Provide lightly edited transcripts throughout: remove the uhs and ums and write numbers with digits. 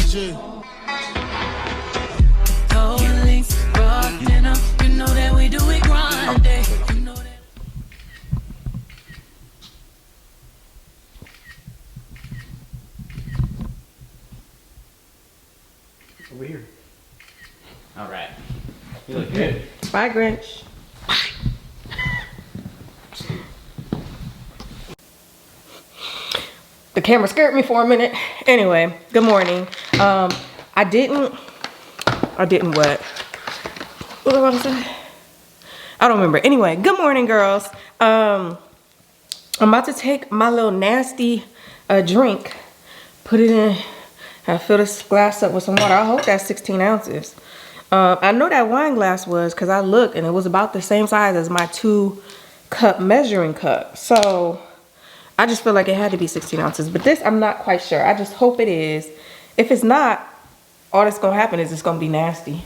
G. Totally rocking up. You know that we do it grande. You know that. Weird. All right. You look good. Bye, Grinch. The camera scared me for a minute. Anyway, good morning. I didn't what? What was I about to say? I don't remember. Anyway, good morning, girls. I'm about to take my little nasty drink, put it in, I fill this glass up with some water. I hope that's 16 ounces. I know that wine glass was, because I looked and it was about the same size as my 2-cup measuring cup. So I just feel like it had to be 16 ounces. But this, I'm not quite sure. I just hope it is. If it's not, all that's going to happen is it's going to be nasty.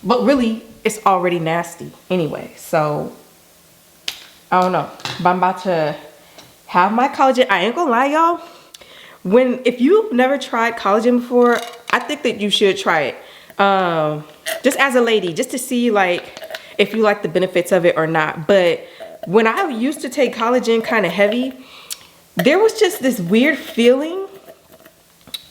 But really, it's already nasty anyway. So I don't know. But I'm about to have my collagen. I ain't going to lie, y'all. If you've never tried collagen before, I think that you should try it. Just as a lady, just to see like if you like the benefits of it or not. But when I used to take collagen kind of heavy, there was just this weird feeling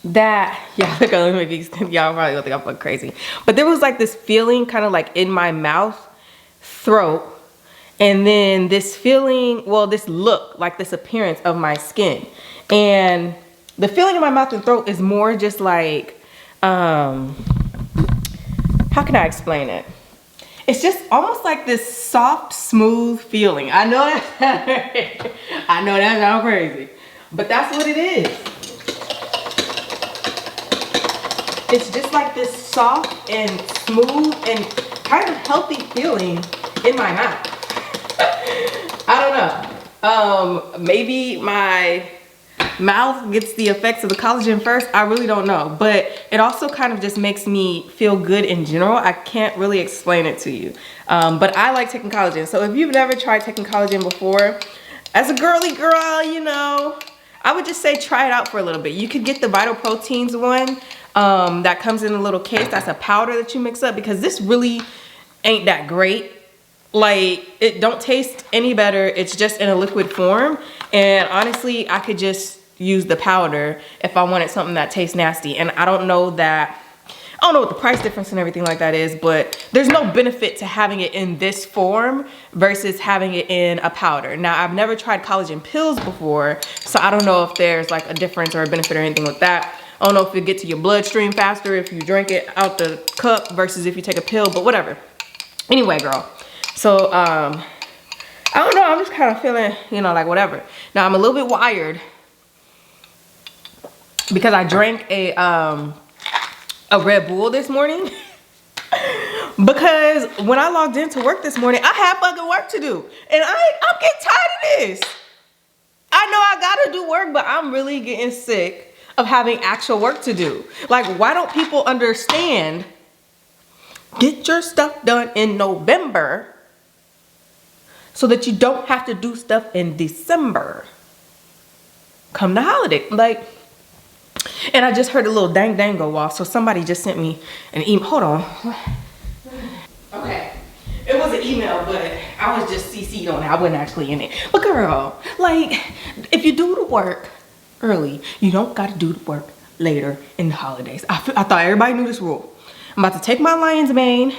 that, yeah, look, maybe y'all probably don't think I'm fucking crazy, but there was like this feeling kind of like in my mouth, throat, and then this feeling, well, this look, like this appearance of my skin. And the feeling in my mouth and throat is more just like, how can I explain it? It's just almost like this soft, smooth feeling. I know that, I know that sounds crazy, but that's what it is. It's just like this soft and smooth and kind of healthy feeling in my mouth. I don't know. Maybe my mouth gets the effects of the collagen first. I really don't know, but it also kind of just makes me feel good in general. I can't really explain it to you, but I like taking collagen. So if you've never tried taking collagen before, as a girly girl, you know, I would just say try it out for a little bit. You could get the Vital Proteins one that comes in a little case. That's a powder that you mix up, because this really ain't that great. Like, it don't taste any better. It's just in a liquid form. And honestly, I could just use the powder if I wanted something that tastes nasty. And I don't know what the price difference and everything like that is, but there's no benefit to having it in this form versus having it in a powder. Now, I've never tried collagen pills before, so I don't know if there's like a difference or a benefit or anything with that. I don't know if it gets to your bloodstream faster if you drink it out the cup versus if you take a pill, but whatever. Anyway, girl. So, I don't know. I'm just kind of feeling, you know, like whatever. Now, I'm a little bit wired because I drank a Red Bull this morning. Because when I logged into work this morning, I had fucking work to do. And I'm getting tired of this. I know I gotta do work, but I'm really getting sick of having actual work to do. Like, why don't people understand? Get your stuff done in November so that you don't have to do stuff in December. Come the holiday. Like, and I just heard a little dang dang go off. So somebody just sent me an email. Hold on. Okay. It was an email, but I was just CC'd on it. I wasn't actually in it. But girl, like, if you do the work early, you don't got to do the work later in the holidays. I thought everybody knew this rule. I'm about to take my lion's mane.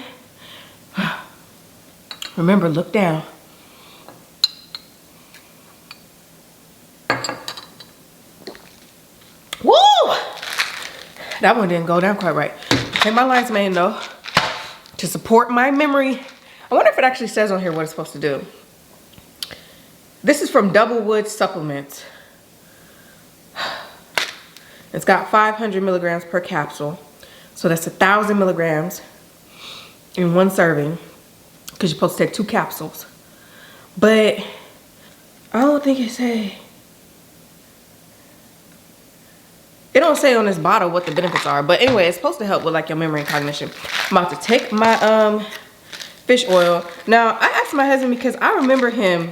Remember, look down. Woo! That one didn't go down quite right. Take my lion's mane though, to support my memory. I wonder if it actually says on here what it's supposed to do. This is from Doublewood Supplements. It's got 500 milligrams per capsule. So that's 1,000 milligrams in one serving, because you're supposed to take 2 capsules. But I don't think it don't say on this bottle what the benefits are. But anyway, it's supposed to help with like your memory and cognition. I'm about to take my fish oil. Now, I asked my husband because I remember him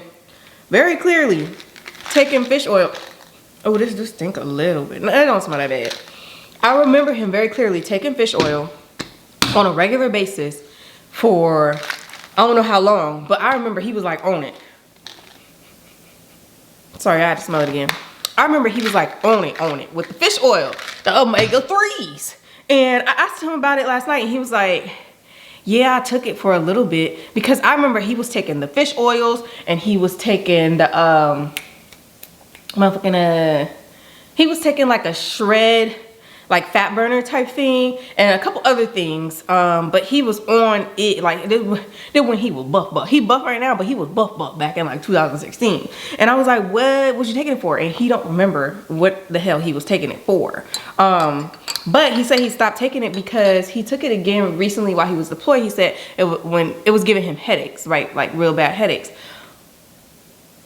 very clearly taking fish oil. Oh, this do stink a little bit. No, it don't smell that bad. I remember him very clearly taking fish oil on a regular basis for I don't know how long, but I remember he was like on it. Sorry, I had to smell it again. I remember he was like on it with the fish oil, the omega-3s. And I asked him about it last night and he was like, yeah, I took it for a little bit, because I remember he was taking the fish oils and he was taking the he was taking like a shred, like fat burner type thing, and a couple other things. But he was on it like this when he was buff. He buff right now, but he was buff back in like 2016. And I was like, what was you taking it for? And he don't remember what the hell he was taking it for. But he said he stopped taking it because he took it again recently while he was deployed. He said when it was giving him headaches, right? Like real bad headaches.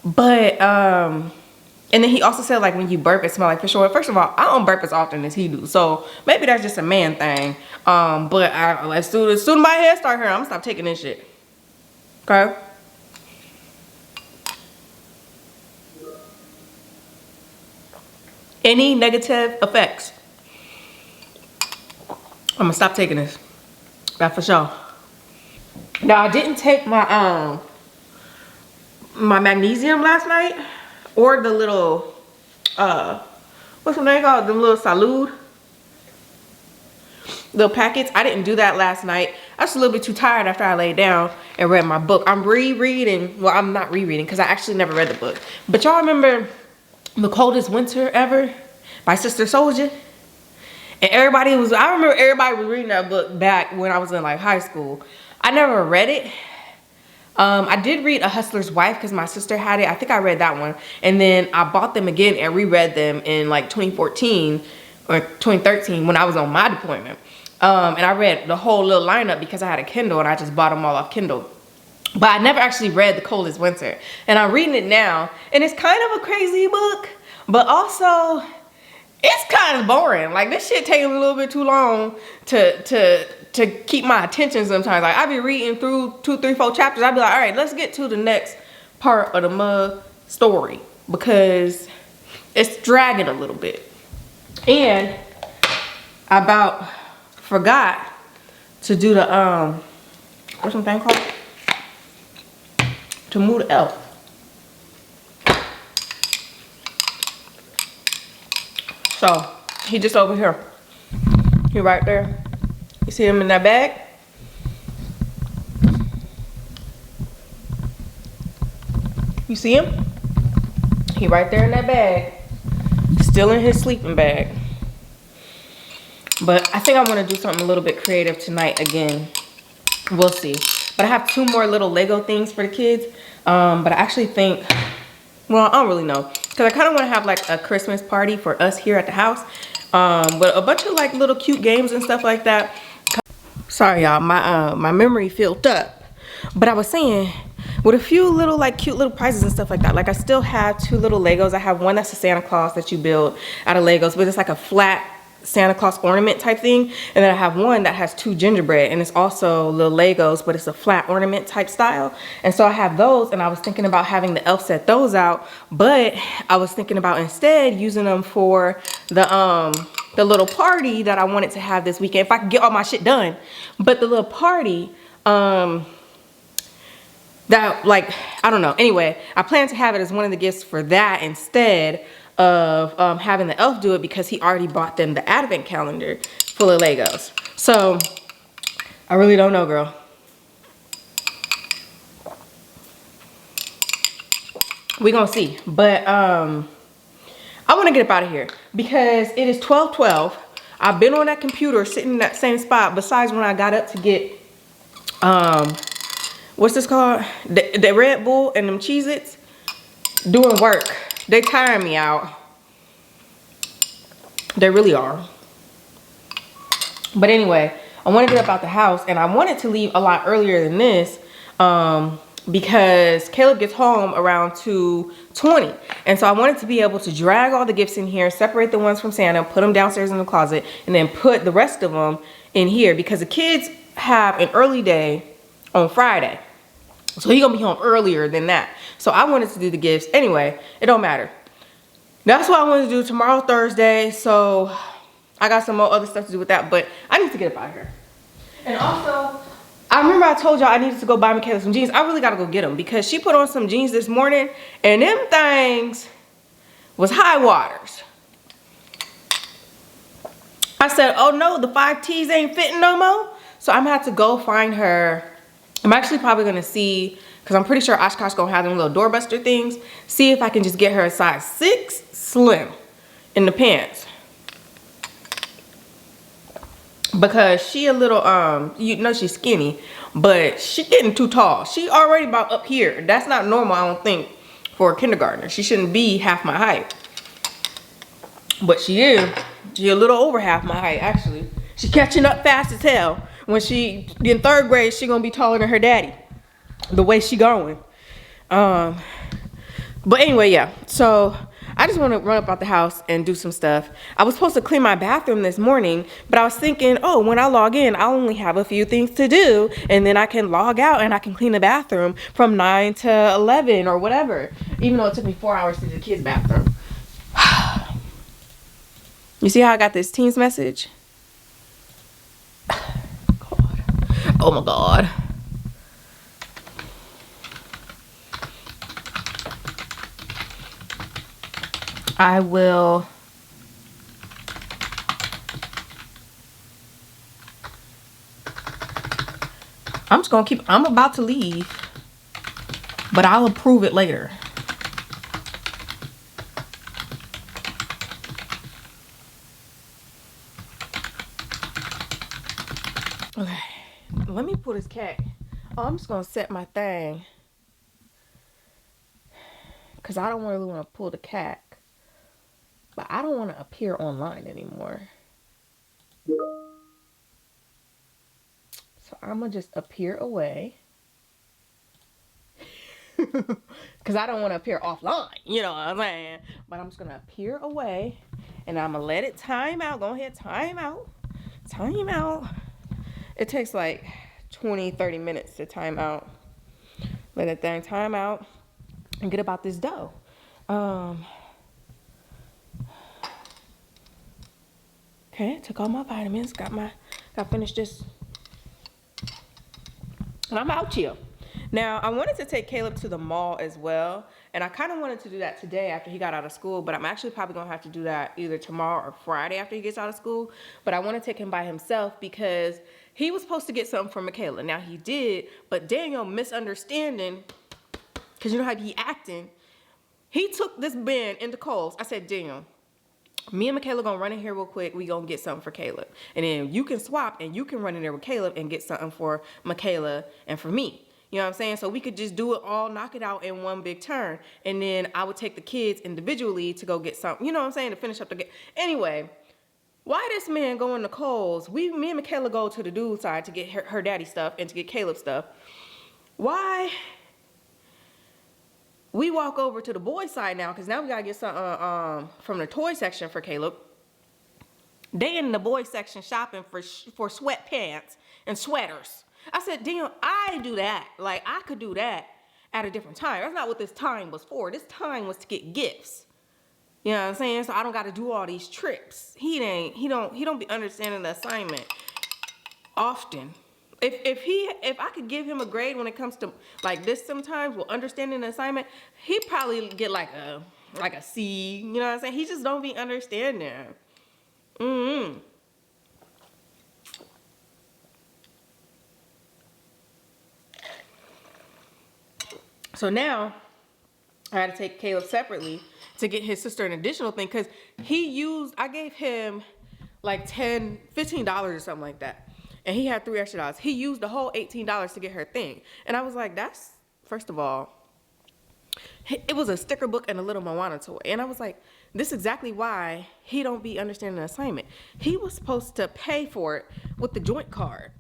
But, and then he also said like when you burp, it smells like fish oil. First of all, I don't burp as often as he do. So maybe that's just a man thing. But as soon as my head start hurting, I'm gonna stop taking this shit. Okay? Any negative effects, I'm gonna stop taking this. That for sure. Now I didn't take my my magnesium last night, or the little what's the name called? The little salud, little packets. I didn't do that last night. I was a little bit too tired after I laid down and read my book. I'm rereading. Well, I'm not rereading because I actually never read the book. But y'all remember The Coldest Winter Ever by Sister Souljah? And I remember everybody was reading that book back when I was in like high school. I never read it. I did read A Hustler's Wife because my sister had it. I think I read that one. And then I bought them again and reread them in like 2014 or 2013 when I was on my deployment. And I read the whole little lineup because I had a Kindle and I just bought them all off Kindle. But I never actually read The Coldest Winter. And I'm reading it now. And it's kind of a crazy book, but also it's kind of boring. Like this shit taking a little bit too long to keep my attention sometimes. Like I be reading through 2, 3, 4 chapters. I'd be like, all right, let's get to the next part of the mug story because it's dragging a little bit. And I about forgot to do the what's the thing called? To move the elf. So he just over here. He right there. You see him in that bag? You see him? He right there in that bag. Still in his sleeping bag. But I think I want to do something a little bit creative tonight again. We'll see. But I have 2 more little Lego things for the kids. But I actually think, well, I don't really know. Because I kind of want to have like a Christmas party for us here at the house. But a bunch of like little cute games and stuff like that. Sorry y'all, my memory filled up. But I was saying, with a few little like cute little prizes and stuff like that. Like I still have 2 little Legos. I have one that's a Santa Claus that you build out of Legos, but it's like a flat Santa Claus ornament type thing. And then I have one that has 2 gingerbread and it's also little Legos, but it's a flat ornament type style. And so I have those, and I was thinking about having the elf set those out, but I was thinking about instead using them for the little party that I wanted to have this weekend if I could get all my shit done. But the little party that, like, I don't know. Anyway, I plan to have it as one of the gifts for that instead of having the elf do it, because he already bought them the advent calendar full of Legos. So I really don't know, girl. We gonna see. But I want to get up out of here because it is 12:12. I've been on that computer sitting in that same spot besides when I got up to get what's this called, the Red Bull and them Cheez-Its, doing work. They tiring me out. They really are. But anyway, I want to get up out the house, and I wanted to leave a lot earlier than this because Caleb gets home around 2:20. And so I wanted to be able to drag all the gifts in here, separate the ones from Santa, put them downstairs in the closet, and then put the rest of them in here because the kids have an early day on Friday. So he's gonna be home earlier than that. So I wanted to do the gifts. Anyway, it don't matter. That's what I wanted to do. Tomorrow, Thursday. So I got some more other stuff to do with that, but I need to get up out of here. And also, I remember I told y'all I needed to go buy Michaela some jeans. I really gotta go get them because she put on some jeans this morning and them things was high waters. I said, oh no, the 5Ts ain't fitting no more. So I'm gonna have to go find her. I'm actually probably gonna see, because I'm pretty sure Oshkosh gonna have them little doorbuster things. See if I can just get her a size 6 slim in the pants. Because she a little, you know she's skinny, but she getting too tall. She already about up here. That's not normal, I don't think, for a kindergartner. She shouldn't be half my height. But she is. She a little over half my height, actually. She catching up fast as hell. When she in 3rd grade, she gonna be taller than her daddy. The way she going. But anyway, yeah. So I just want to run up out the house and do some stuff. I was supposed to clean my bathroom this morning, but I was thinking, oh, when I log in, I'll only have a few things to do, and then I can log out and I can clean the bathroom from 9 to 11 or whatever. Even though it took me 4 hours to do the kids' bathroom. You see how I got this Teams message? God. Oh my God. I will. I'm just gonna keep. I'm about to leave, but I'll approve it later. Okay, let me pull this cat. Oh, I'm just gonna set my thing because I don't really want to pull the cat. But I don't want to appear online anymore. So I'm going to just appear away. Because I don't want to appear offline. You know what I'm saying? But I'm just going to appear away. And I'm going to let it time out. Go ahead, time out. Time out. It takes like 20, 30 minutes to time out. Let that thing time out. And get about this dough. Okay, took all my vitamins, got finished this, and I'm out here. Now, I wanted to take Caleb to the mall as well, and I kind of wanted to do that today after he got out of school, but I'm actually probably gonna have to do that either tomorrow or Friday after he gets out of school. But I want to take him by himself because he was supposed to get something from Michaela. Now he did, but Daniel misunderstanding, because you know how he acting, he took this bin into Kohl's. I said, Daniel, me and Michaela gonna run in here real quick. We gonna get something for Caleb. And then you can swap and you can run in there with Caleb and get something for Michaela and for me. You know what I'm saying? So we could just do it all, knock it out in one big turn. And then I would take the kids individually to go get something. You know what I'm saying? To finish up the game. Anyway, why this man going to Kohl's? Me and Michaela go to the dude side to get her daddy stuff and to get Caleb stuff. Why? We walk over to the boys' side now because now we gotta get something from the toy section for Caleb. They in the boys' section shopping for sweatpants and sweaters. I said, damn, I do that. Like I could do that at a different time. That's not what this time was for. This time was to get gifts. You know what I'm saying? So I don't gotta do all these trips. He don't be understanding the assignment often. If I could give him a grade when it comes to like this sometimes, well, understanding the assignment, he'd probably get like a C. You know what I'm saying? He just don't be understanding. So now I had to take Caleb separately to get his sister an additional thing because I gave him like $15 or something like that. And he had $3 extra. He used the whole $18 to get her thing. And I was like, that's, first of all, it was a sticker book and a little Moana toy. And I was like, this is exactly why he don't be understanding the assignment. He was supposed to pay for it with the joint card.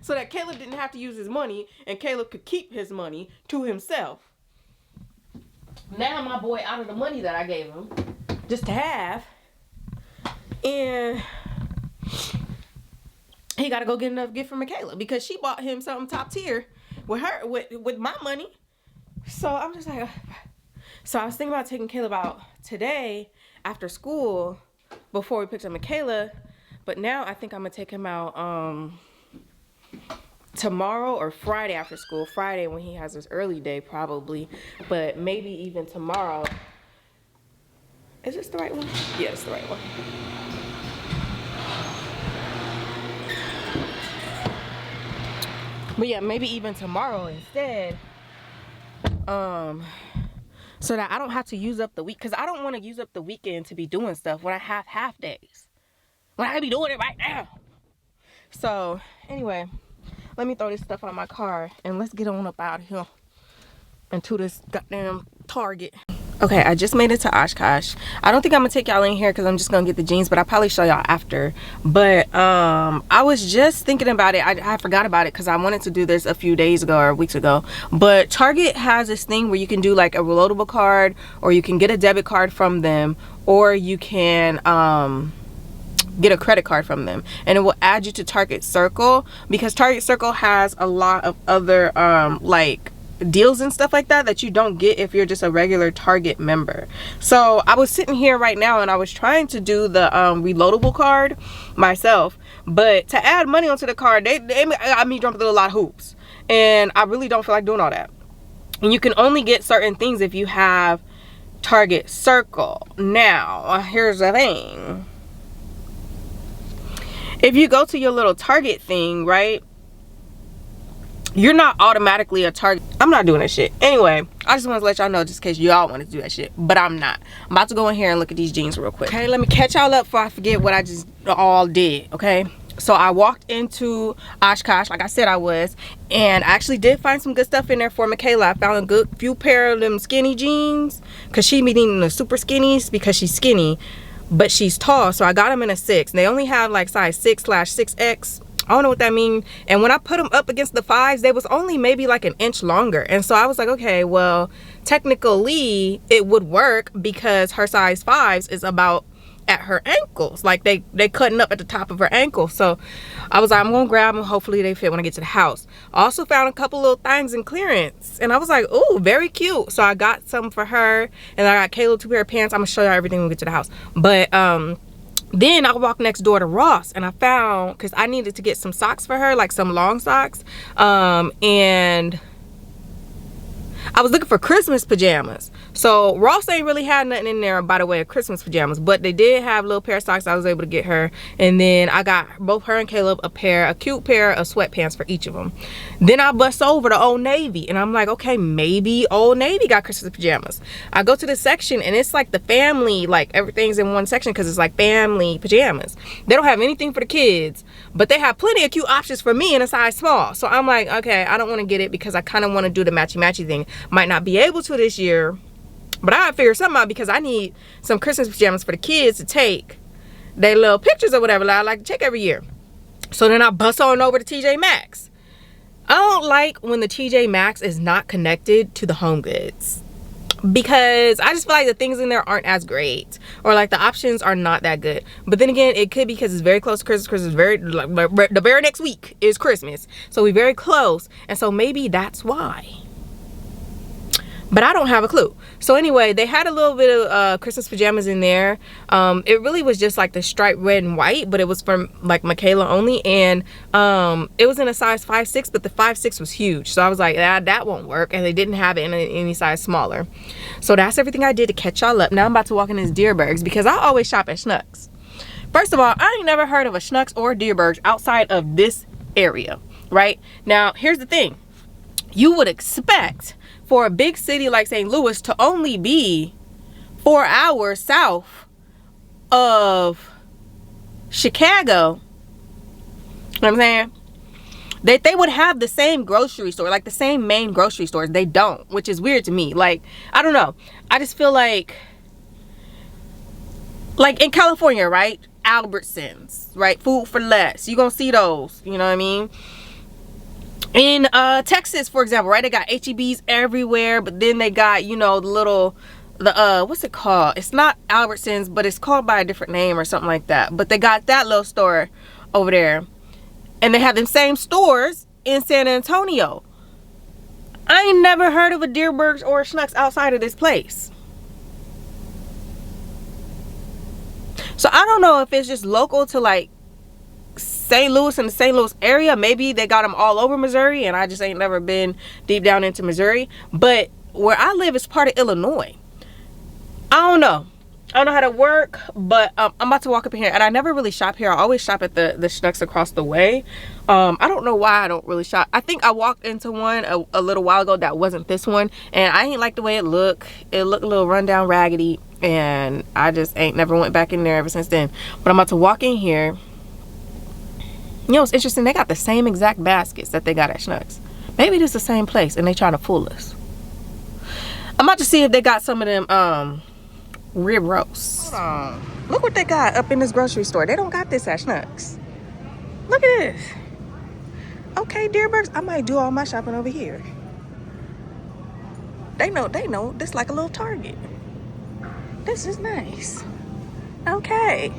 So that Caleb didn't have to use his money and Caleb could keep his money to himself. Now my boy out of the money that I gave him just to have. And he got to go get another gift for Michaela because she bought him something top tier with my money. So I'm just like, so I was thinking about taking Caleb out today after school before we picked up Michaela. But now I think I'm gonna take him out tomorrow or Friday after school. Friday when he has his early day probably, but maybe even tomorrow. Is this the right one? Yeah, it's the right one. But yeah, maybe even tomorrow instead. So that I don't have to use up the week, because I don't want to use up the weekend to be doing stuff when I have half days. When I could be doing it right now. So anyway, let me throw this stuff on my car and let's get on up out of here and to this goddamn Target. Okay, I just made it to Oshkosh. I don't think I'm gonna take y'all in here because I'm just gonna get the jeans, but I'll probably show y'all after. But I was just thinking about it. I forgot about it because I wanted to do this a few days ago or weeks ago. But Target has this thing where you can do like a reloadable card, or you can get a debit card from them, or you can get a credit card from them, and it will add you to Target Circle, because Target Circle has a lot of other like deals and stuff like that you don't get if you're just a regular Target member. So I was sitting here right now and I was trying to do the reloadable card myself, but to add money onto the card, they got me jumping through a lot of hoops, and I really don't feel like doing all that. And you can only get certain things if you have Target Circle. Now here's the thing: if you go to your little Target thing, right, you're not automatically a Target. I'm not doing that shit. Anyway, I just want to let y'all know, just in case y'all want to do that shit, but I'm not. I'm about to go in here and look at these jeans real quick. Okay, let me catch y'all up before I forget what I just all did. Okay, so I walked into Oshkosh like I said I was, and I actually did find some good stuff in there for Michaela. I found a good few pair of them skinny jeans, because she be needing the super skinnies because she's skinny but she's tall, so I got them in a 6. They only have like size 6/6X. I don't know what that means. And when I put them up against the 5s, they was only maybe like an inch longer. And so I was like, okay, well, technically it would work because her size 5s is about at her ankles. Like they cutting up at the top of her ankle. So I was like, I'm gonna grab them. Hopefully they fit when I get to the house. I also found a couple little things in clearance, and I was like, ooh, very cute. So I got some for her, and I got Kayla 2 pair of pants. I'm gonna show y'all everything when we get to the house. But then I walked next door to Ross, and I found, because I needed to get some socks for her, like some long socks, and I was looking for Christmas pajamas. So Ross ain't really had nothing in there by the way of Christmas pajamas, but they did have a little pair of socks I was able to get her. And then I got both her and Caleb a cute pair of sweatpants for each of them. Then I bust over to Old Navy, and I'm like, okay, maybe Old Navy got Christmas pajamas. I go to the section, and it's like the family, like everything's in one section because it's like family pajamas. They don't have anything for the kids, but they have plenty of cute options for me in a size small. So I'm like, okay, I don't want to get it because I kind of want to do the matchy-matchy thing. Might not be able to this year, but I gotta figure something out because I need some Christmas pajamas for the kids to take their little pictures or whatever that I like to take every year. So then I bust on over to TJ Maxx. I don't like when the TJ Maxx is not connected to the Home Goods, because I just feel like the things in there aren't as great, or like the options are not that good. But then again, it could be because it's very close to Christmas. Christmas is very, like, the very next week is Christmas, so we're very close, and so maybe that's why. But I don't have a clue. So anyway, they had a little bit of Christmas pajamas in there. It really was just like the striped red and white, but it was for like Michaela only, and it was in a size 5'6", but the 5'6" was huge. So I was like, that won't work, and they didn't have it in any size smaller. So that's everything I did to catch y'all up. Now I'm about to walk in this Deerbergs because I always shop at Schnucks. First of all, I ain't never heard of a Schnucks or a Deerbergs outside of this area, right? Now here's the thing: you would expect for a big city like St. Louis to only be 4 hours south of Chicago. You know what I'm saying? That they would have the same grocery store, like the same main grocery stores. They don't, which is weird to me. Like, I don't know. I just feel like in California, right? Albertsons, right? Food for Less. You're gonna see those, you know what I mean? In Texas, for example, right, they got H-E-B's everywhere, but then they got, you know, what's it called? It's not Albertsons, but it's called by a different name or something like that. But they got that little store over there, and they have them same stores in San Antonio. I ain't never heard of a Deerbergs or a Schnucks outside of this place. So I don't know if it's just local to like St. Louis and the St. Louis area. Maybe they got them all over Missouri and I just ain't never been deep down into Missouri. But where I live is part of Illinois. I don't know how to work, but I'm about to walk up in here, and I never really shop here. I always shop at the Schnucks across the way. I don't know why I don't really shop. I think I walked into one a little while ago that wasn't this one, and I ain't like the way it looked. It looked a little rundown, raggedy, and I just ain't never went back in there ever since then. But I'm about to walk in here. You know what's interesting? They got the same exact baskets that they got at Schnucks. Maybe this is the same place and they trying to fool us. I'm about to see if they got some of them rib roasts. Hold on. Look what they got up in this grocery store. They don't got this at Schnucks. Look at this. Okay, Deerbergs, I might do all my shopping over here. They know. This like a little Target. This is nice. Okay.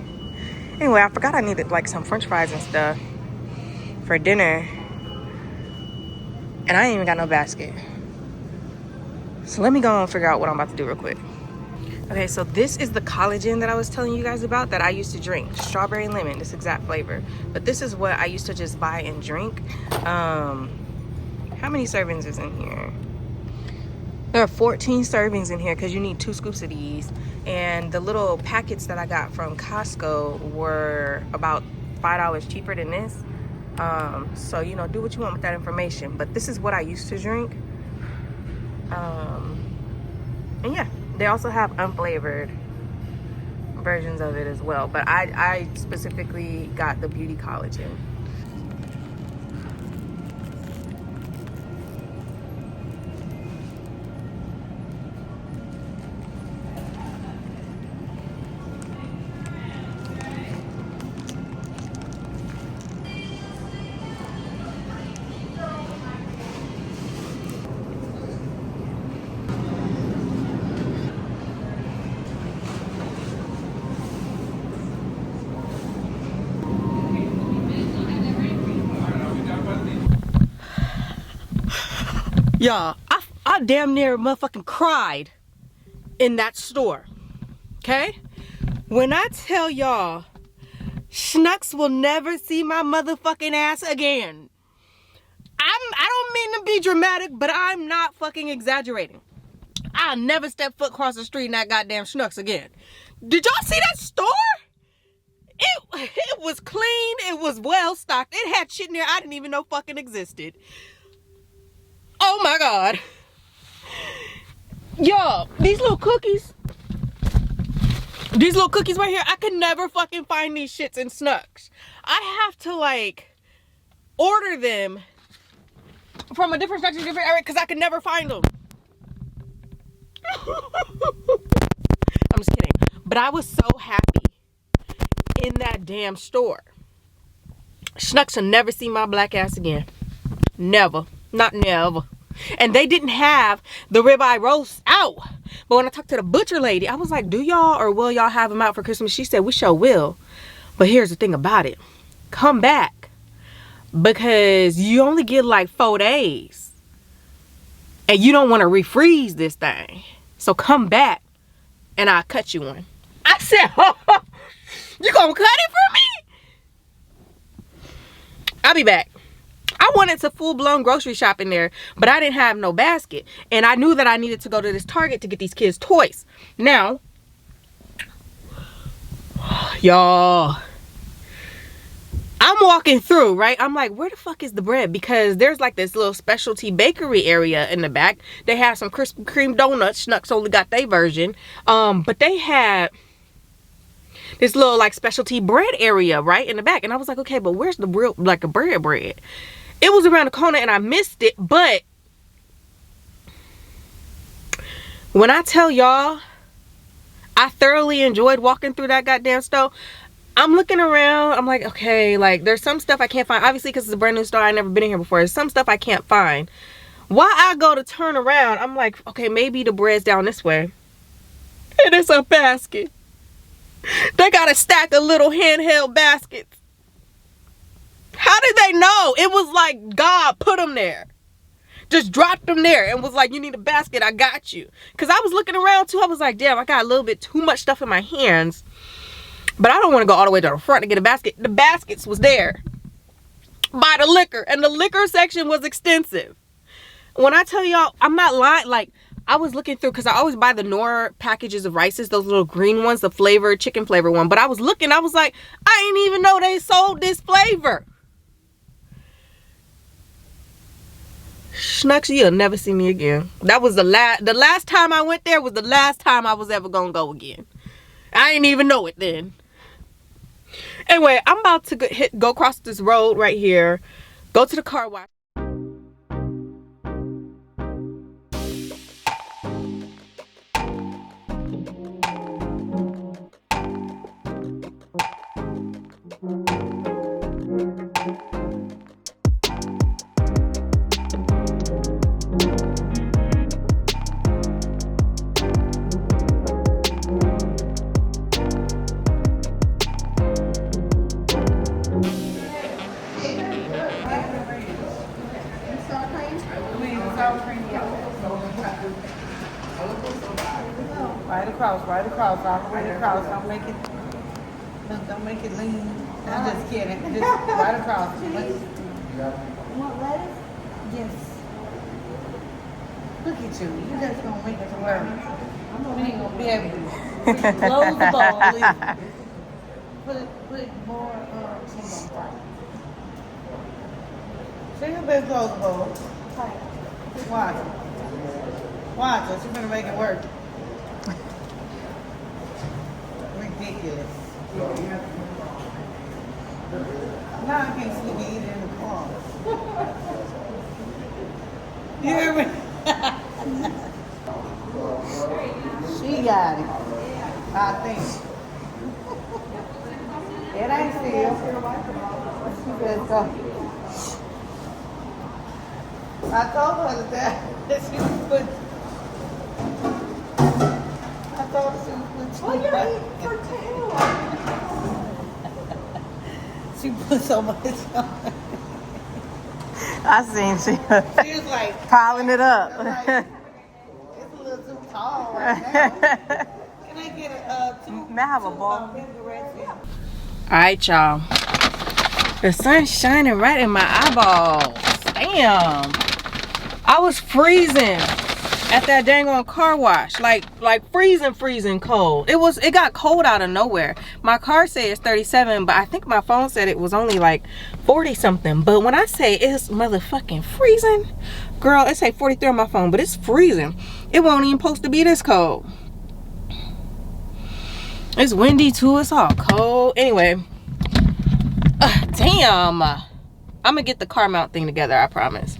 Anyway, I forgot I needed like some french fries and stuff for dinner. And I ain't even got no basket. So let me go and figure out what I'm about to do real quick. Okay, so this is the collagen that I was telling you guys about that I used to drink. Strawberry and lemon, this exact flavor. But this is what I used to just buy and drink. How many servings is in here? There are 14 servings in here because you need 2 scoops of these. And the little packets that I got from Costco were about $5 cheaper than this. So, you know, do what you want with that information. But this is what I used to drink. And yeah, they also have unflavored versions of it as well. But I specifically got the beauty collagen. Y'all, I damn near motherfucking cried in that store. Okay? When I tell y'all, Schnucks will never see my motherfucking ass again. I don't mean to be dramatic, but I'm not fucking exaggerating. I'll never step foot across the street in that goddamn Schnucks again. Did y'all see that store? It was clean. It was well stocked. It had shit in there I didn't even know fucking existed. Oh my God. Yo, these little cookies right here, I could never fucking find these shits in Schnucks. I have to like order them from a different section, different area, because I could never find them. I'm just kidding. But I was so happy in that damn store. Schnucks will never see my black ass again. Never. Not never. And they didn't have the ribeye roast out. But when I talked to the butcher lady, I was like, do y'all or will y'all have them out for Christmas? She said, we sure will. But here's the thing about it. Come back. Because you only get like 4 days. And you don't want to refreeze this thing. So come back and I'll cut you one. I said, you gonna cut it for me? I'll be back. I wanted to full-blown grocery shop in there, but I didn't have no basket. And I knew that I needed to go to this Target to get these kids toys. Now, y'all, I'm walking through, right? I'm like, where the fuck is the bread? Because there's like this little specialty bakery area in the back. They have some Krispy Kreme donuts. Schnucks only got their version. But they had this little like specialty bread area right in the back. And I was like, okay, but where's the real, like a bread? It was around the corner and I missed it. But when I tell y'all, I thoroughly enjoyed walking through that goddamn store. I'm looking around. I'm like, okay, like there's some stuff I can't find. Obviously, because it's a brand new store. I've never been in here before. There's some stuff I can't find. While I go to turn around, I'm like, okay, maybe the bread's down this way. And it's a basket. They got a stack of little handheld baskets. How did they know? It was like God put them there. Just dropped them there and was like, you need a basket, I got you. Because I was looking around too. I was like, damn, I got a little bit too much stuff in my hands. But I don't want to go all the way to the front to get a basket. The baskets was there by the liquor, and the liquor section was extensive. When I tell y'all, I'm not lying. Like, I was looking through, because I always buy the Nor packages of rices, those little green ones, the flavored chicken flavor one. But I was looking, I was like, I didn't even know they sold this flavor. Schnucks, you'll never see me again. That was the last time I went there was the last time I was ever gonna go again. I didn't even know it then. Anyway, I'm about to go across this road right here, go to the car wash. Right across, all the way across. Don't make it lean. I'm just kidding. Just right across. You want lettuce? Yes. Look at you. You just gonna make it work. We ain't gonna be able to Close the bowl. put it more cheese on top. See you better close the bowl. Watch it. Watch it. She's gonna make it work. Ridiculous. Now I can't sleep and eat it in the car. You hear me? She got it. I think. It ain't still. She better go. I told her that she was put. I told her she was put. Well, you're eating for two. She put so much on. I seen She was like piling it up. I'm like, it's a little too tall right now. Can I get May I have a ball? Yeah. Alright, y'all. The sun's shining right in my eyeballs. Damn. I was freezing at that dang on car wash. Like freezing cold. It got cold out of nowhere. My car said it's 37, but I think my phone said it was only like 40 something. But when I say it's motherfucking freezing, girl, it say 43 on my phone, but it's freezing. It won't even supposed to be this cold. It's windy too. It's all cold. Anyway, damn. I'm gonna get the car mount thing together, I promise.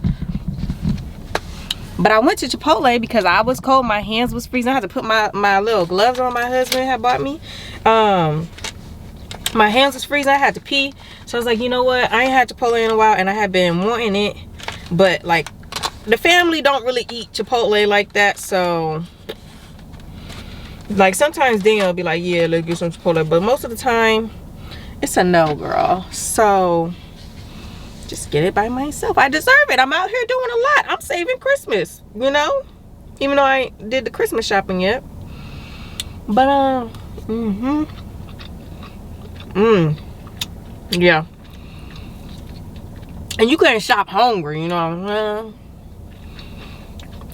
But I went to Chipotle because I was cold. My hands was freezing. I had to put my little gloves on my husband had bought me. My hands was freezing. I had to pee. So I was like, you know what? I ain't had Chipotle in a while and I had been wanting it. But like, the family don't really eat Chipotle like that. So like sometimes Daniel will be like, yeah, let's get some Chipotle. But most of the time, it's a no, girl. So just get it by myself. I deserve it. I'm out here doing a lot. I'm saving Christmas, you know, even though I ain't did the Christmas shopping yet. But yeah. And you couldn't shop hungry, you know.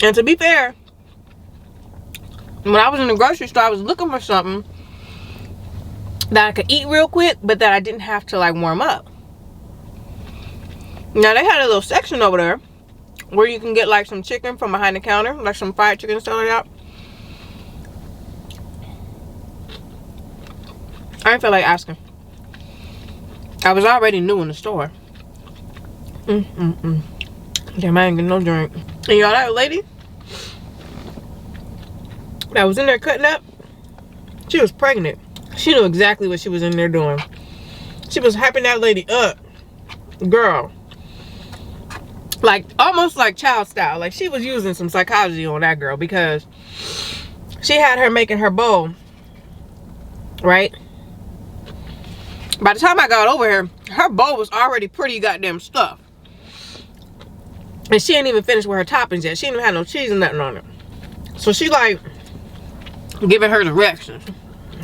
And to be fair, when I was in the grocery store, I was looking for something that I could eat real quick, but that I didn't have to like warm up. Now they had a little section over there where you can get like some chicken from behind the counter, like some fried chicken and stuff like that. I didn't feel like asking. I was already new in the store. Damn, I ain't getting no drink. And y'all, that lady that was in there cutting up, she was pregnant. She knew exactly what she was in there doing. She was hyping that lady up, girl. Like almost like child style. Like she was using some psychology on that girl, because she had her making her bowl, right? By the time I got over here, her bowl was already pretty goddamn stuffed. And she ain't even finished with her toppings yet. She ain't even had no cheese and nothing on it. So she like giving her directions.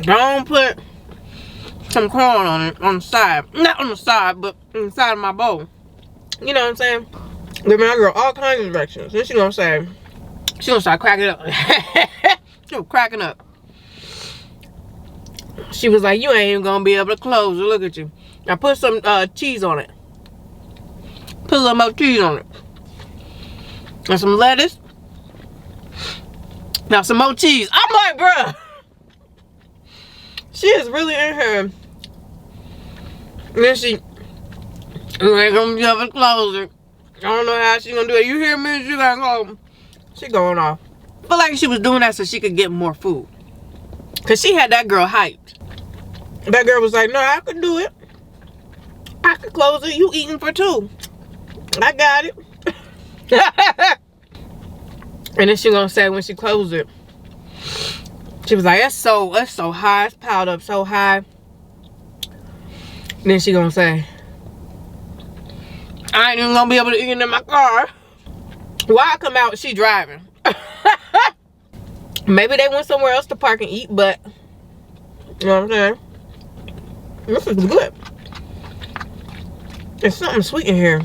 Don't put some corn on it, on the side. Not on the side, but on the side of my bowl. You know what I'm saying? Give my girl all kinds of directions. Then she gonna say, she gonna start cracking up. She was cracking up. She was like, you ain't even gonna be able to close it. Look at you. Now put some cheese on it. Put a little more cheese on it. And some lettuce. Now some more cheese. I'm like, bruh. She is really in here. And then she ain't gonna be able to close it. I don't know how she gonna do it. You hear me? She gotta go. She going off. I feel like she was doing that so she could get more food. Cause she had that girl hyped. That girl was like, no, I can do it. I can close it. You eating for 2. I got it. And then she gonna say when she closed it, she was like, that's so high. It's piled up so high. And then she gonna say, I ain't even gonna be able to eat in my car. Why I come out, she driving. Maybe they went somewhere else to park and eat, but you know what I'm saying? This is good. There's something sweet in here.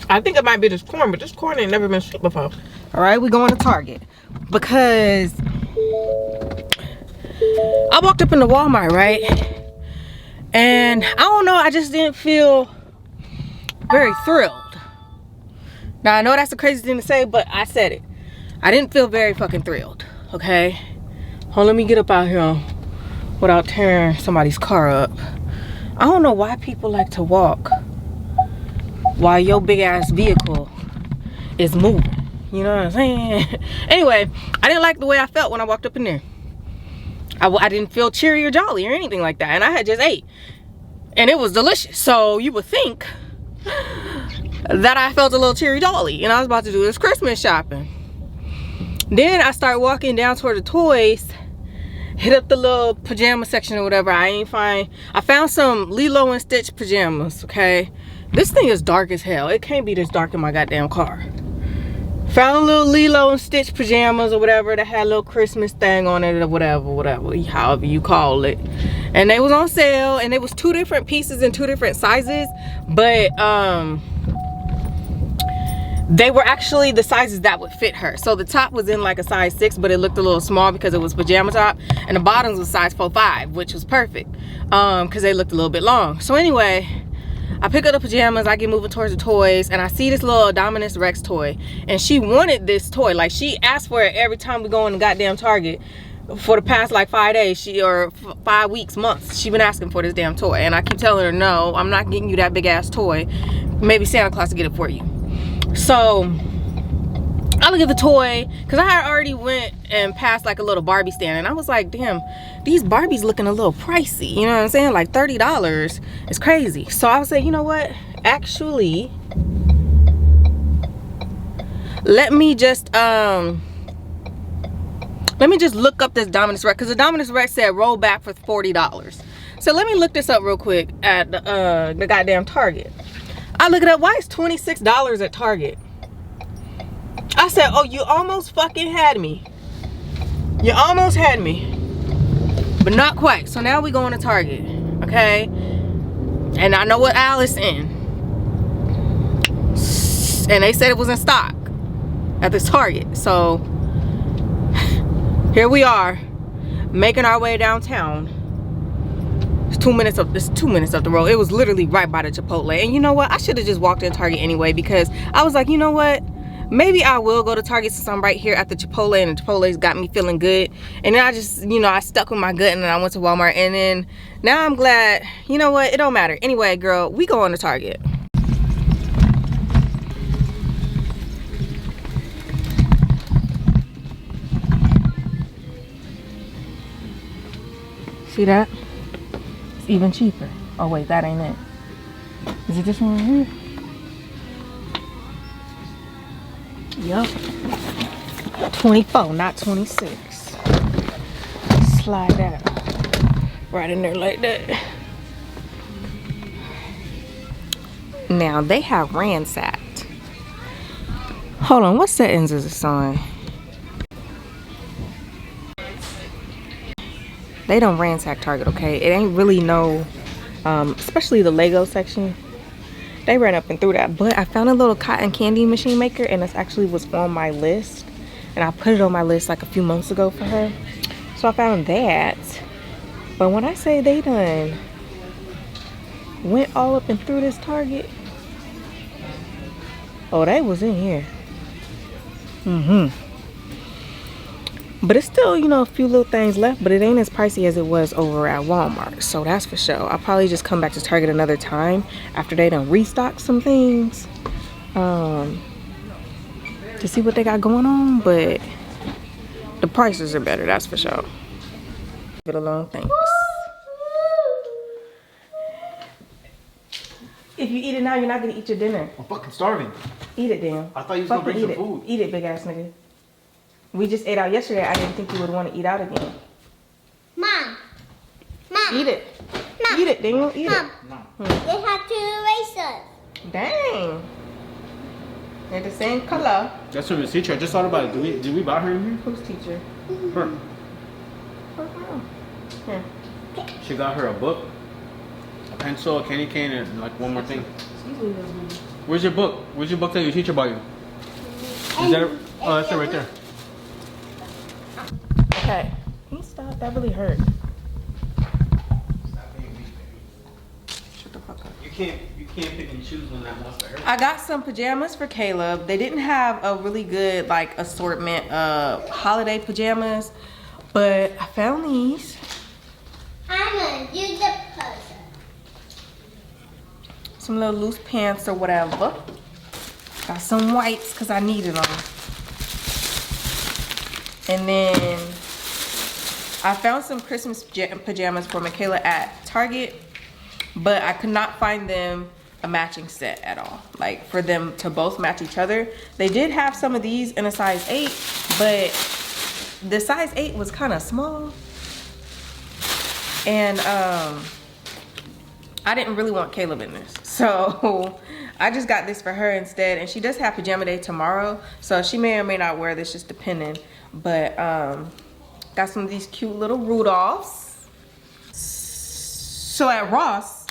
I think it might be this corn, but this corn ain't never been sweet before. All right, we going to Target because I walked up into Walmart, right? And I don't know, I just didn't feel very thrilled. Now, I know that's a crazy thing to say, but I said it. I didn't feel very fucking thrilled, okay? Hold on, let me get up out here without tearing somebody's car up. I don't know why people like to walk while your big ass vehicle is moving. You know what I'm saying? Anyway, I didn't like the way I felt when I walked up in there. I didn't feel cheery or jolly or anything like that. And I had just ate. And it was delicious. So you would think that I felt a little cheery jolly. And I was about to do this Christmas shopping. Then I start walking down toward the toys. Hit up the little pajama section or whatever. I found some Lilo and Stitch pajamas, okay? This thing is dark as hell. It can't be this dark in my goddamn car. Found a little Lilo and Stitch pajamas or whatever that had a little Christmas thing on it or whatever, however you call it. And they was on sale, and it was 2 different pieces in 2 different sizes, but they were actually the sizes that would fit her. So the top was in like a size 6, but it looked a little small because it was pajama top, and the bottoms was size 4-5, which was perfect because they looked a little bit long. So anyway, I pick up the pajamas, I get moving towards the toys, and I see this little Dominus Rex toy. And she wanted this toy. Like, she asked for it every time we go in the goddamn Target. For the past like 5 days, or 5 weeks, months, she been asking for this damn toy. And I keep telling her, no, I'm not getting you that big ass toy. Maybe Santa Claus will get it for you. So I look at the toy, because I had already went and passed like a little Barbie stand, and I was like, damn, these Barbies looking a little pricey, you know what I'm saying? Like $30 is crazy. So I was like, you know what, actually let me just look up this Dominus Rex, because the Dominus Rex said roll back for $40. So let me look this up real quick at the goddamn Target. I look it up. Why is $26 at Target? I said, oh, you almost fucking had me. You almost had me. But not quite. So now we going to Target. Okay? And I know what aisle it's in. And they said it was in stock at this Target. So here we are, making our way downtown. It's 2 minutes up the road. It was literally right by the Chipotle. And you know what? I should have just walked in Target anyway, because I was like, you know what? Maybe I will go to Target since I'm right here at the Chipotle, and the Chipotle's got me feeling good. And then I just, you know, I stuck with my gut, and then I went to Walmart, and then now I'm glad. You know what? It don't matter. Anyway, girl, we going to Target. See that? It's even cheaper. Oh wait, that ain't it. Is it this one right here? Yup. 24, not 26. Slide that right in there like that. Now they have ransacked. Hold on, what settings is this on? they don't ransack Target, okay? It ain't really no, especially the Lego section. They ran up and through that. But I found a little cotton candy machine maker, and this actually was on my list. And I put it on my list like a few months ago for her. So I found that. But when I say they done went all up and through this Target, oh, they was in here. But it's still, you know, a few little things left, but it ain't as pricey as it was over at Walmart. So that's for sure. I'll probably just come back to Target another time after they done restock some things to see what they got going on. But the prices are better, that's for sure. Leave it alone, thanks. If you eat it now, you're not gonna eat your dinner. I'm fucking starving. Eat it, damn. I thought you was gonna bring some food. Eat it, big ass nigga. We just ate out yesterday. I didn't think you would want to eat out again. Mom. Eat it. Mom. Eat it, Daniel. Eat Mom. it. They have two erasers. Dang. They're the same color. That's from his teacher. I just thought about it. Did we buy her in here? Whose teacher? Her. Here. She got her a book, a pencil, a candy cane, and like one more thing. Where's your book? Where's your book that your teacher bought you? Is that? Oh, that's it right there. Okay. Can you stop? That really hurt. Shut the fuck up. You can't pick and choose when that wants to hurt. I got some pajamas for Caleb. They didn't have a really good like assortment of holiday pajamas, but I found these. I'm gonna use the puzzle. Some little loose pants or whatever. Got some whites because I needed them. And then I found some Christmas pajamas for Michaela at Target, but I could not find them a matching set at all. Like for them to both match each other. They did have some of these in a size 8, but the size 8 was kind of small. And I didn't really want Caleb in this. So I just got this for her instead. And she does have pajama day tomorrow, so she may or may not wear this, just depending. But got some of these cute little Rudolphs. So at Ross,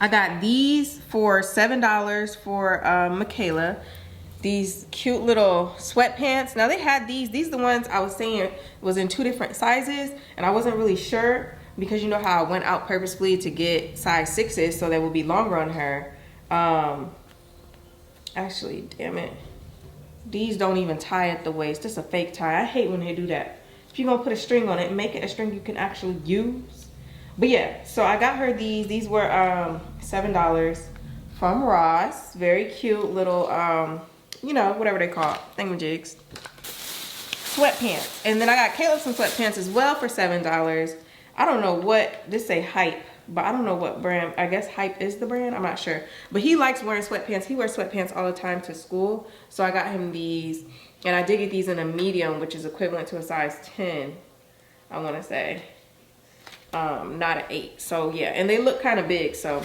I got these for $7 for Michaela. These cute little sweatpants. Now they had these are the ones I was saying was in 2 different sizes, and I wasn't really sure because you know how I went out purposefully to get size 6s so they would be longer on her. Actually, damn it. These don't even tie at the waist. It's a fake tie. I hate when they do that. If you're gonna put a string on it, make it a string you can actually use. But yeah, so I got her these. These were $7 from Ross. Very cute little, you know, whatever they call it, thingamajigs. Sweatpants. And then I got Caleb some sweatpants as well for $7. I don't know what, this say Hype, but I don't know what brand. I guess Hype is the brand, I'm not sure. But he likes wearing sweatpants. He wears sweatpants all the time to school. So I got him these, and I did get these in a medium, which is equivalent to a size 10, I wanna say. Not an 8, so yeah, and they look kind of big, so.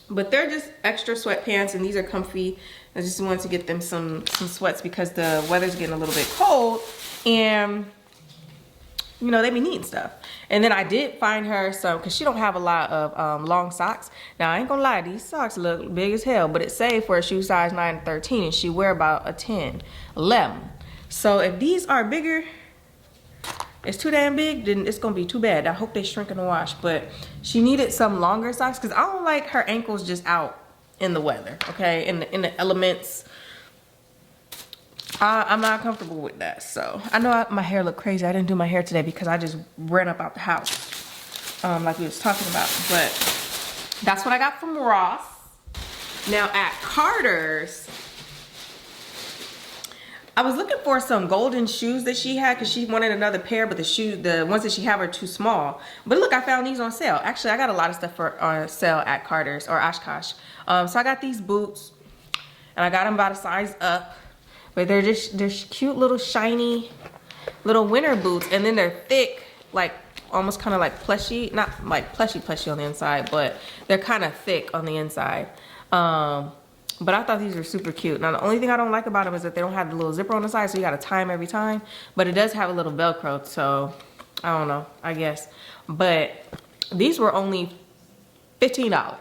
But they're just extra sweatpants, and these are comfy. I just wanted to get them some sweats because the weather's getting a little bit cold, and you know, they be needing stuff. And then I did find her some, because she don't have a lot of long socks. Now, I ain't gonna lie, these socks look big as hell, but it's safe for a shoe size 9 and 13, and she wear about a 10, 11. So if these are bigger, it's too damn big, then it's gonna be too bad. I hope they shrink in the wash, but she needed some longer socks, because I don't like her ankles just out in the weather, okay, in the elements. I'm not comfortable with that. So I know my hair look crazy. I didn't do my hair today because I just ran up out the house, like we was talking about. But that's what I got from Ross. Now at Carter's, I was looking for some golden shoes that she had because she wanted another pair, but the ones that she have are too small. But look, I found these on sale. Actually, I got a lot of stuff on sale at Carter's or Oshkosh. So I got these boots, and I got them about a size up. But they're cute little shiny little winter boots, and then they're thick, like almost kind of like plushy, not like plushy on the inside, but they're kind of thick on the inside. But I thought these were super cute. Now the only thing I don't like about them is that they don't have the little zipper on the side, so you gotta tie them every time. But it does have a little Velcro, so I don't know, I guess. But these were only $15.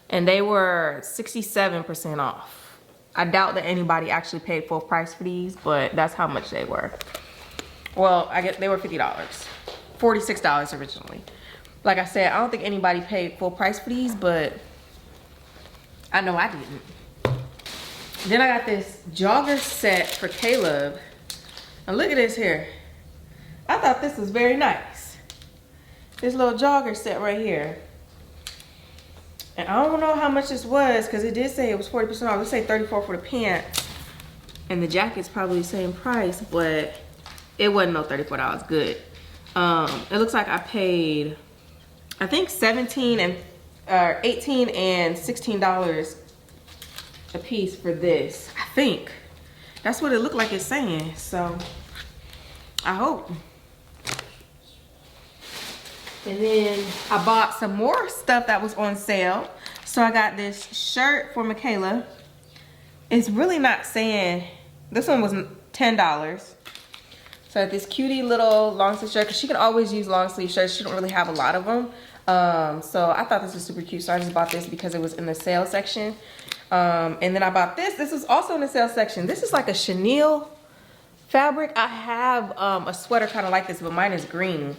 And they were 67% off. I doubt that anybody actually paid full price for these, but that's how much they were. Well, I guess they were $50. $46 originally. Like I said, I don't think anybody paid full price for these, but I know I didn't. Then I got this jogger set for Caleb. And look at this here. I thought this was very nice. This little jogger set right here. And I don't know how much this was because it did say it was 40% off. Let's say $34 for the pants. And the jacket's probably the same price, but it wasn't no $34 good. It looks like I paid, I think $18 and $16 a piece for this. I think that's what it looked like it's saying. So I hope. And then I bought some more stuff that was on sale. So I got this shirt for Michaela. It's really not saying, this one was $10. So this cutie little long sleeve shirt, because she can always use long sleeve shirts. She don't really have a lot of them. So I thought this was super cute. So I just bought this because it was in the sale section. And then I bought this. This was also in the sale section. This is like a Shaaanelle fabric. I have a sweater kind of like this, but mine is green.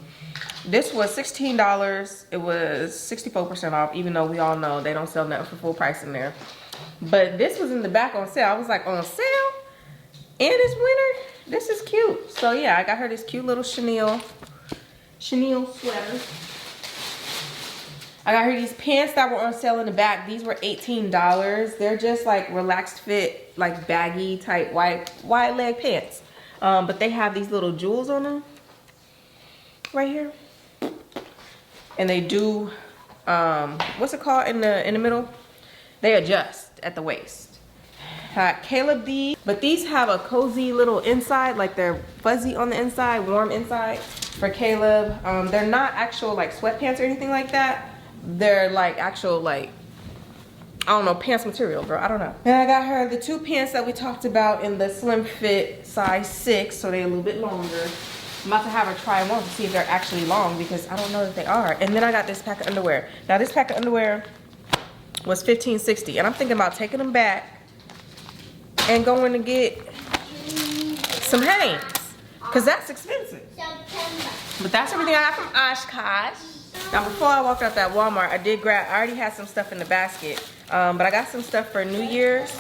This was $16. It was 64% off, even though we all know they don't sell nothing for full price in there. But this was in the back on sale. I was like, on sale? And it's winter? This is cute. So yeah, I got her this cute little Shaaanelle sweater. I got her these pants that were on sale in the back. These were $18. They're just like relaxed fit, like baggy type wide leg pants. But they have these little jewels on them right here. And they do, what's it called in the middle? They adjust at the waist. Caleb these, but these have a cozy little inside, like they're fuzzy on the inside, warm inside for Caleb. They're not actual like sweatpants or anything like that. They're like actual like, I don't know, pants material, girl, I don't know. And I got her the two pants that we talked about in the slim fit size 6, so they're a little bit longer. I'm about to have her try them on to see if they're actually long because I don't know if they are. And then I got this pack of underwear. Now this pack of underwear was $15.60, and I'm thinking about taking them back and going to get some Hanes, because that's expensive. But that's everything I got from Oshkosh. Now before I walked out that Walmart, I already had some stuff in the basket, but I got some stuff for New Year's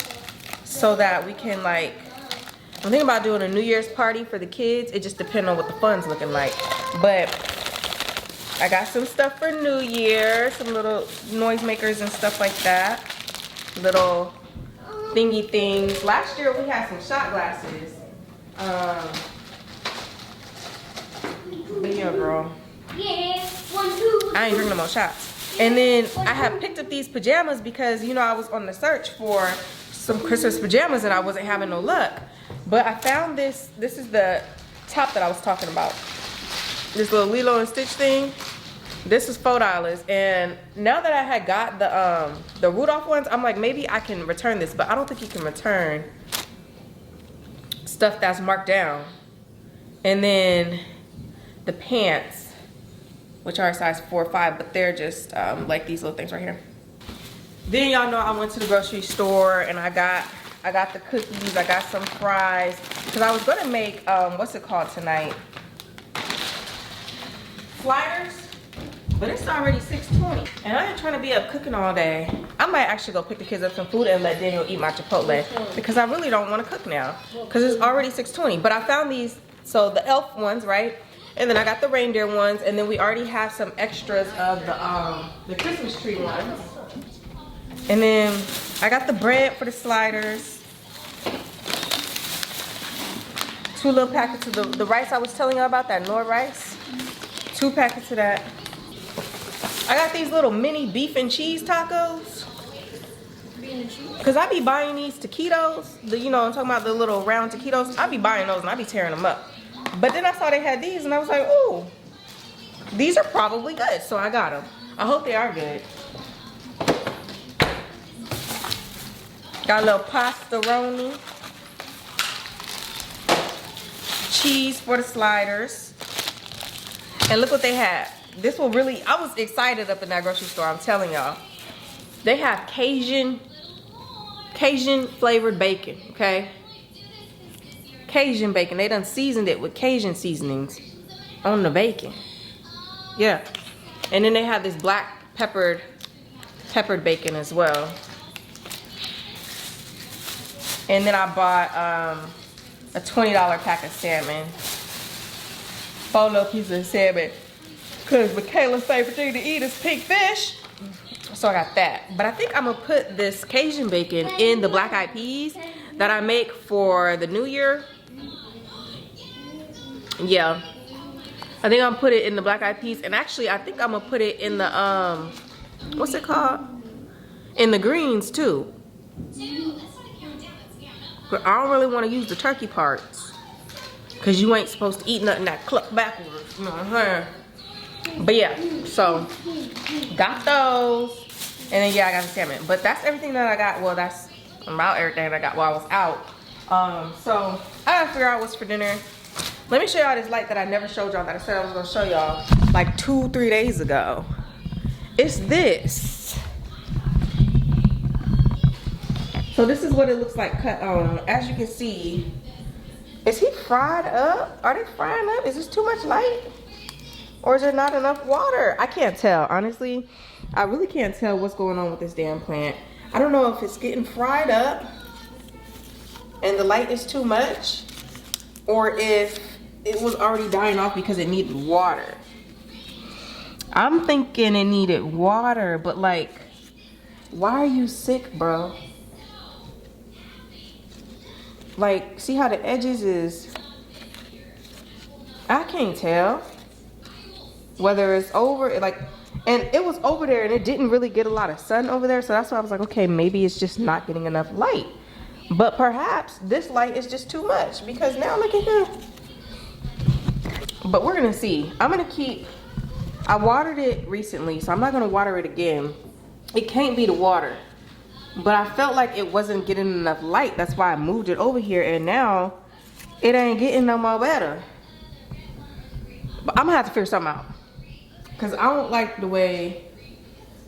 so that we can like, I'm thinking about doing a New Year's party for the kids. It just depends on what the fun's looking like. But I got some stuff for New Year, some little noisemakers and stuff like that. Little thingy things. Last year we had some shot glasses. But yeah, girl. I ain't drinking no more shots. And then I have picked up these pajamas because, you know, I was on the search for some Christmas pajamas and I wasn't having no luck. But I found this. This is the top that I was talking about. This little Lilo and Stitch thing. This is $4. And now that I had got the Rudolph ones, I'm like, maybe I can return this. But I don't think you can return stuff that's marked down. And then the pants, which are a size 4 or 5, but they're just like these little things right here. Then y'all know I went to the grocery store and I got the cookies, I got some fries, because I was gonna make, what's it called tonight? Sliders, but it's already 6:20. And I ain't trying to be up cooking all day. I might actually go pick the kids up some food and let Daniel eat my Chipotle, because I really don't wanna cook now, because it's already 6:20. But I found these, so the elf ones, right? And then I got the reindeer ones, and then we already have some extras of the Christmas tree ones. And then I got the bread for the sliders. 2 little packets of the rice I was telling you about, that Nor rice. 2 packets of that. I got these little mini beef and cheese tacos. Cause I be buying these taquitos. You know, I'm talking about the little round taquitos. I be buying those and I be tearing them up. But then I saw they had these and I was like, ooh, these are probably good. So I got them. I hope they are good. Got a little pastaroni. Cheese for the sliders. And look what they had. This will really, I was excited up in that grocery store, I'm telling y'all. They have Cajun flavored bacon, okay? Cajun bacon. They done seasoned it with Cajun seasonings on the bacon. Yeah. And then they have this black peppered bacon as well. And then I bought a $20 pack of salmon. 4 little pieces of salmon. Cause Michaela's favorite thing to eat is pink fish. So I got that. But I think I'm gonna put this Cajun bacon in the black eyed peas that I make for the new year. Yeah. I think I'm gonna put it in the black eyed peas. And actually I think I'm gonna put it in the what's it called? In the greens too. But I don't really want to use the turkey parts. Cause you ain't supposed to eat nothing that cluck backwards. You know what I'm saying? But yeah, so got those. And then yeah, I got the salmon. But that's everything that I got. Well, that's about everything I got while I was out. So I gotta figure out what's for dinner. Let me show y'all this light that I never showed y'all, that I said I was gonna show y'all like 2-3 days ago. It's this. So this is what it looks like cut on. As you can see, is he fried up? Are they frying up? Is this too much light? Or is there not enough water? I can't tell, honestly. I really can't tell what's going on with this damn plant. I don't know if it's getting fried up and the light is too much, or if it was already dying off because it needed water. I'm thinking it needed water, but like, why are you sick, bro? Like, see how the edges is, I can't tell whether it's over, like, and it was over there and it didn't really get a lot of sun over there. So that's why I was like, okay, maybe it's just not getting enough light. But perhaps this light is just too much, because now look at here. But we're gonna see. I'm gonna keep, I watered it recently, so I'm not gonna water it again. It can't be the water. But I felt like it wasn't getting enough light. That's why I moved it over here, and now it ain't getting no more better. But I'm gonna have to figure something out, because I don't like the way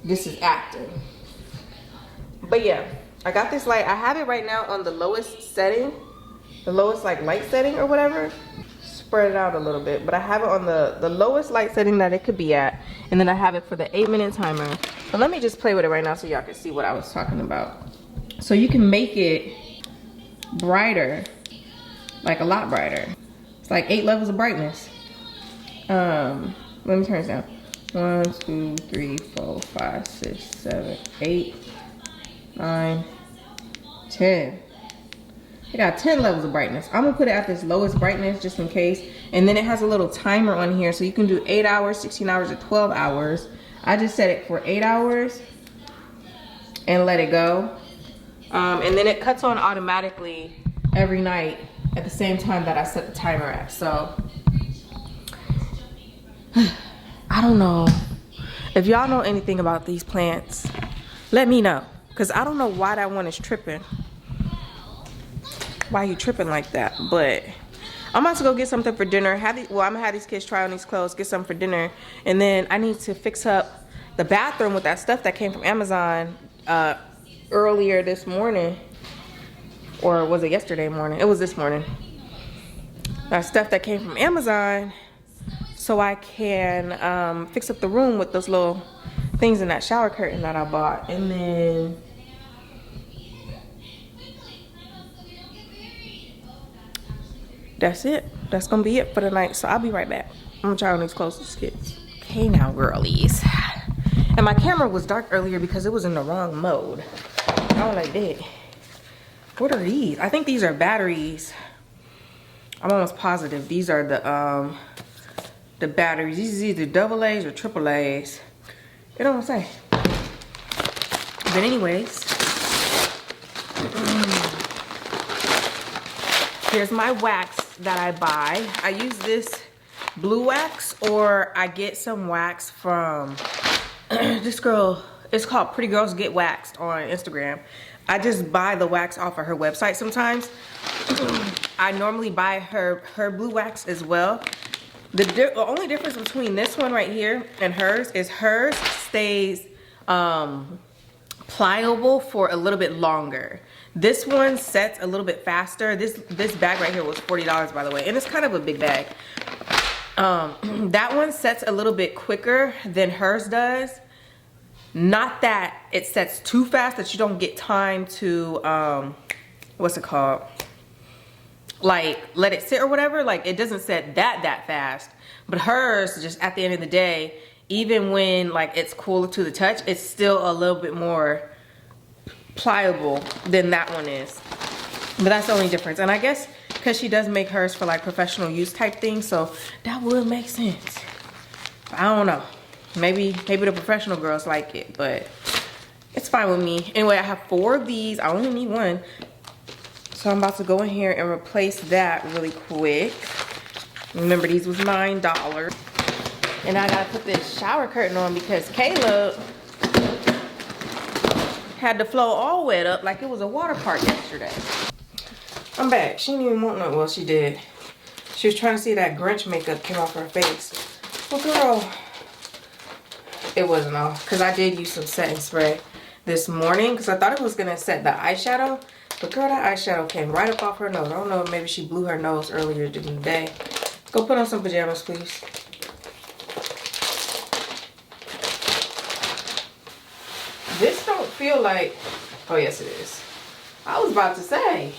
this is acting. But yeah, I got this light. I have it right now on the lowest setting, the lowest like light setting or whatever. Spread it out a little bit, but I have it on the lowest light setting that it could be at, and then I have it for the 8-minute timer. But let me just play with it right now so y'all can see what I was talking about. So you can make it brighter, like a lot brighter. It's like 8 levels of brightness. Let me turn this down. 1, 2, 3, 4, 5, 6, 7, 8, 9, 10. It got 10 levels of brightness. I'm gonna put it at this lowest brightness just in case. And then it has a little timer on here, so you can do 8 hours, 16 hours, or 12 hours. I just set it for 8 hours and let it go. And then it cuts on automatically every night at the same time that I set the timer at. So I don't know. If y'all know anything about these plants, let me know. Because I don't know why that one is tripping. Why you tripping like that? But I'm about to go get something for dinner. I'm gonna have these kids try on these clothes, get something for dinner, and then I need to fix up the bathroom with that stuff that came from Amazon earlier this morning. Or was it yesterday morning? It was this morning. That stuff that came from Amazon, so I can fix up the room with those little things in that shower curtain that I bought. And then that's it. That's gonna be it for the night. So I'll be right back. I'm gonna try on these clothes with kids. Okay now, girlies. And my camera was dark earlier because it was in the wrong mode. I don't like that. What are these? I think these are batteries. I'm almost positive these are the batteries. These are either double A's or triple A's. It don't say. But anyways, here's my wax that I buy. I use this blue wax, or I get some wax from this girl. It's called Pretty Girls Get Waxed on Instagram. I just buy the wax off of her website sometimes. I normally buy her blue wax as well. The only difference between this one right here and hers is hers stays pliable for a little bit longer. This one sets a little bit faster. This bag right here was $40, by the way, and it's kind of a big bag. That one sets a little bit quicker than hers does. Not that it sets too fast that you don't get time to what's it called, like let it sit or whatever. Like it doesn't set that fast, but hers, just at the end of the day, even when like it's cooler to the touch, it's still a little bit more pliable than that one is. But that's the only difference. And I guess because she does make hers for like professional use type things, so that would make sense. I don't know, maybe the professional girls like it, but it's fine with me. Anyway, I have 4 of these. I only need 1, so I'm about to go in here and replace that really quick. Remember, these was $9. And I gotta put this shower curtain on because Caleb had the flow all wet up like it was a water park yesterday. I'm back. She didn't even want no, well, she did. She was trying to see that Grinch makeup came off her face. Well, girl, it wasn't off because I did use some setting spray this morning because I thought it was gonna set the eyeshadow, but girl, that eyeshadow came right up off her nose. I don't know, maybe she blew her nose earlier in the day. Go put on some pajamas, please. This don't feel like, oh yes it is. I was about to say,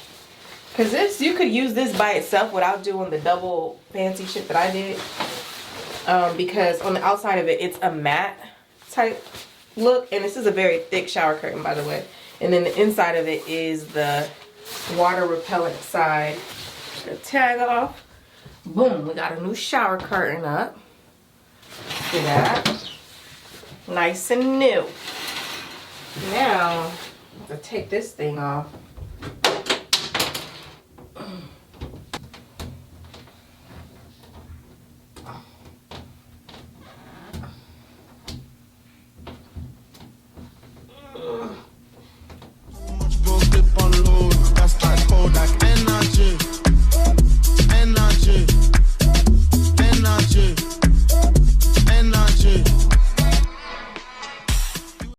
because this, you could use this by itself without doing the double fancy shit that I did. Because on the outside of it, it's a matte type look. And this is a very thick shower curtain, by the way. And then the inside of it is the water repellent side. The tag off. Boom, we got a new shower curtain up. See that? Nice and new. Now, I have to take this thing off.